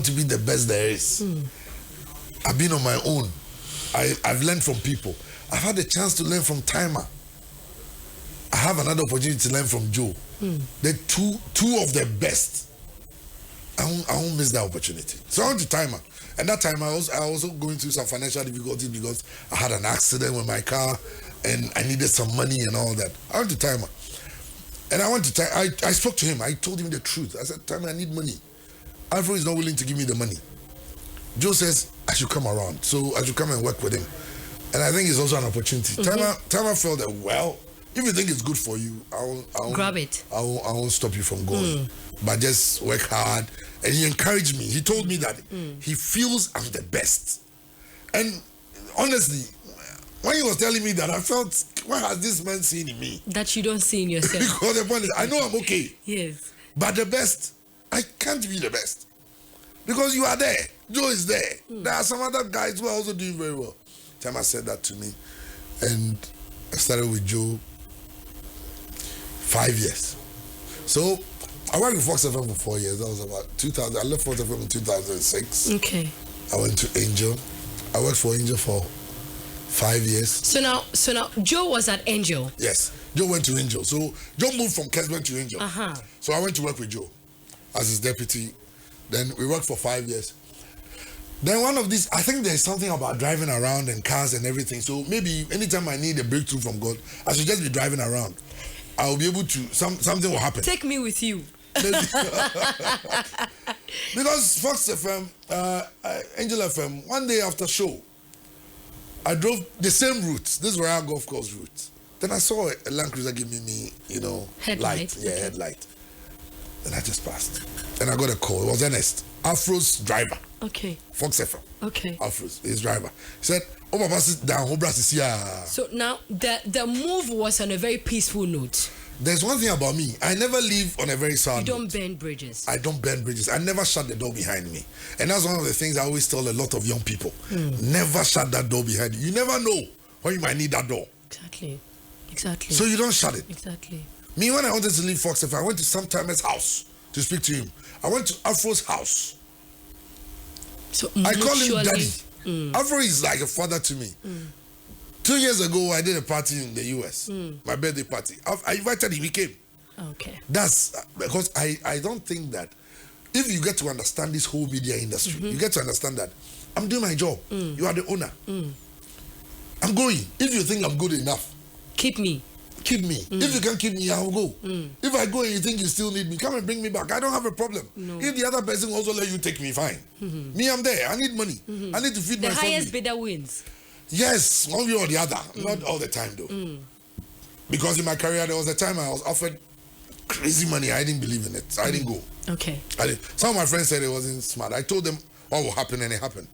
to be the best there is. I've been on my own. I've learned from people. I've had a chance to learn from Timer. I have another opportunity to learn from Joe. They're two of the best. I won't miss that opportunity. So I went to Timer. And that time I was also going through some financial difficulties because I had an accident with my car and I needed some money and all that. I went to Timer. And I spoke to him. I told him the truth. I said, Timer, I need money. Alfred is not willing to give me the money. Joe says I should come around. So I should come and work with him. And I think it's also an opportunity. Timer felt that, well, if you think it's good for you, I won't grab it. I won't stop you from going. But just work hard. And he encouraged me. He told me that he feels I'm the best. And honestly, when he was telling me that, I felt, what has this man seen in me? That you don't see in yourself. Because the point is, I know I'm okay. Yes. But the best, I can't be the best. Because you are there. Joe is there. There are some other guys who are also doing very well. Timer said that to me. And I started with Joe 5 years. So I worked with Fox FM for 4 years. That was about 2000. I left Fox FM in 2006. Okay. I went to Angel. I worked for Angel for 5 years. So now Joe was at Angel. Yes. Joe went to Angel. So Joe moved from Kesman to Angel. So I went to work with Joe as his deputy. Then we worked for 5 years. Then one of these, I think there's something about driving around and cars and everything. So maybe anytime I need a breakthrough from God, I should just be driving around. I'll be able to, something will happen. Take me with you. Because Fox FM, Angel FM, one day after show, I drove the same route. This is Royal Golf Course route. Then I saw a Land Cruiser giving me, headlight. Light. Yeah, headlight. Then I just passed. Then I got a call. It was Ernest, Afro's driver. Okay. Fox FM. Okay. Afro's, his driver. He said, "Oh, my pass down. So now the move was on a very peaceful note. There's one thing about me. I never live on a very sad note. You don't note. burn bridges. I don't burn bridges. I never shut the door behind me. And that's one of the things I always tell a lot of young people. Never shut that door behind you. You never know when you might need that door. Exactly. So you don't shut it. Exactly. Me, when I wanted to leave Fox FM, I went to Sam Timer's house to speak to him. I went to Afro's house. So I call him Daddy. Afro is like a father to me. 2 years ago, I did a party in the US, my birthday party. I invited him, he came. Okay. That's because I don't think that if you get to understand this whole media industry, you get to understand that I'm doing my job. You are the owner. I'm going. If you think I'm good enough, keep me. Keep me. If you can't keep me, I will go. If I go and you think you still need me, come and bring me back. I don't have a problem. No. If the other person also let you take me, fine. Me, I'm there. I need money. I need to feed my family. The highest bidder wins. Yes, one way or the other. Not all the time though. Because in my career, there was a time I was offered crazy money. I didn't believe in it. So I didn't go. Okay. Some of my friends said it wasn't smart. I told them what will happen and it happened.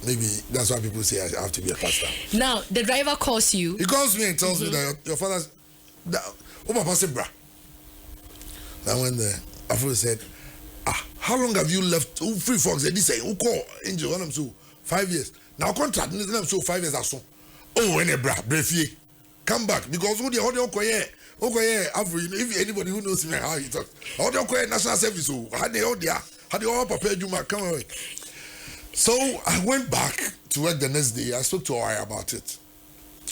Maybe that's why people say I have to be a pastor. Now, the driver calls you. He calls me and tells me that your father's... Oh, Papa said, brah. Then when the Afro said, how long have you left? Free Fox, they say, who call Angel? When I'm so 5 years. Now contract, I'm so 5 years or so. Oh, when a brah, come back. Because who the Afro, if anybody who knows me how he talks, all the national service, had they all prepared you, come away. So I went back to work the next day. I spoke to Oi about it.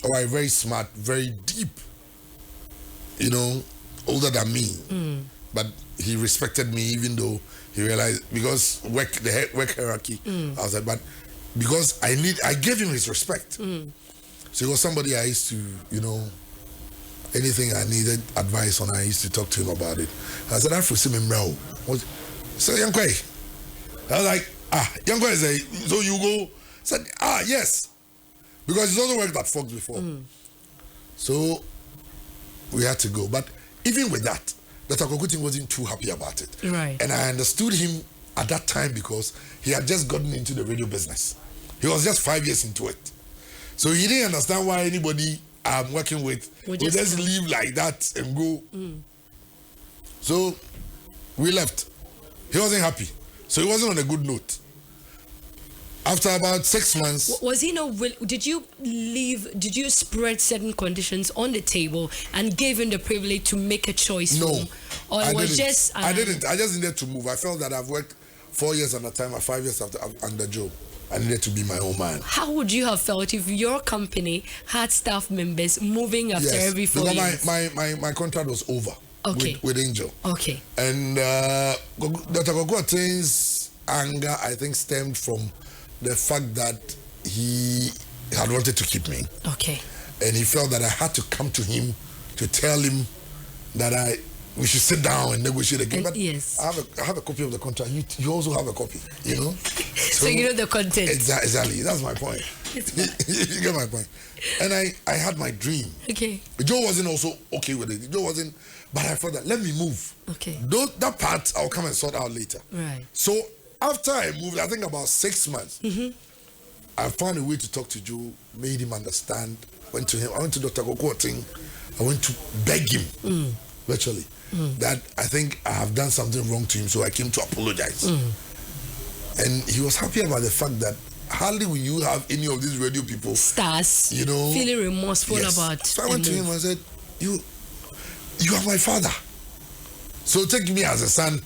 Oi, very smart, very deep, older than me. But he respected me even though he realized, because the work hierarchy, I was like, but because I gave him his respect. So he was somebody I used to, anything I needed advice on, I used to talk to him about it. I said, I foresee him now. So young guy, I was like, young guy say, so you go? I said, yes. Because he's also worked at Fox before. So we had to go. But even with that, Dr. Kokutin wasn't too happy about it. Right. And I understood him at that time because he had just gotten into the radio business. He was just 5 years into it. So he didn't understand why anybody I'm working with would just leave like that and go. So we left. He wasn't happy. So he wasn't on a good note. After about 6 months... Was he not... Did you spread certain conditions on the table and gave him the privilege to make a choice? No. Or I it was didn't. just... I didn't. I just needed to move. I felt that I've worked 4 years under Timer, 5 years after under Joe. I needed to be my own man. How would you have felt if your company had staff members moving after every 4 years? My contract was over. Okay. With Angel. Okay. And Dr. Kwaku Oteng's anger, I think, stemmed from the fact that he had wanted to keep me. Okay. And he felt that I had to come to him to tell him that we should sit down and negotiate again. But yes. I have a copy of the contract. You also have a copy, you know? So you know the content. Exactly. That's my point. You get my point. And I had my dream. Okay. Joe wasn't also okay with it. Joe wasn't, but I thought that, let me move. Okay. That part, I'll come and sort out later. Right. So after I moved, I think about 6 months, I found a way to talk to Joe, made him understand, went to him. I went to Dr. Kwaku Oteng. I went to beg him, virtually, that I think I have done something wrong to him, so I came to apologize. And he was happy about the fact that hardly will you have any of these radio people, stars, you know, feeling remorseful about. So I went to him and said, you are my father. So take me as a son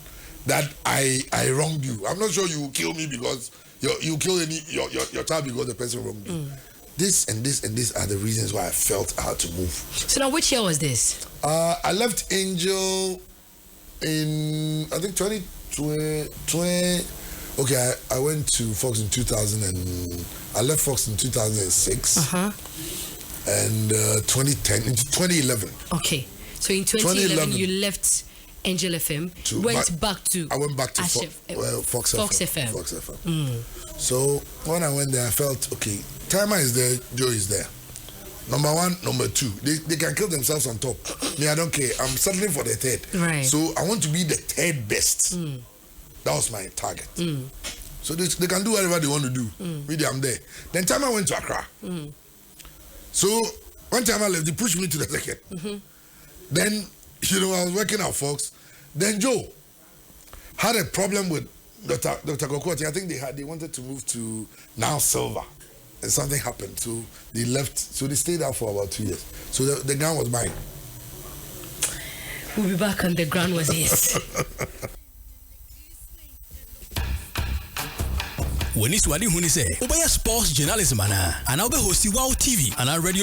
that I wronged you. I'm not sure you will kill me because you kill your child because the person wronged you. This and this and this are the reasons why I felt I had to move. So now which year was this? I left Angel in, I think 2020. Okay, I went to Fox in 2000 and I left Fox in 2006. And 2010 into 2011. Okay, so in 2011 you left Angel FM, I went back to Fox FM. Fox FM. So when I went there, I felt, okay, Timer is there, Joe is there. Number one, number two, they can kill themselves on top. Me, I don't care. I'm settling for the third. Right. So I want to be the third best. That was my target. So they can do whatever they want to do. Really, I'm there. Then Timer went to Accra. So when Timer left, they pushed me to the second. Then, you know, I was working at Fox. Then Joe had a problem with Dr. Kwaku Oteng. I think they wanted to move to Now Silver. And something happened. So they left. So they stayed out for about 2 years. So the ground was mine. We'll be back on The Ground Was His. When it's what you say, Obaya Sports Journalism, and I'll be hosting Wow TV and our radio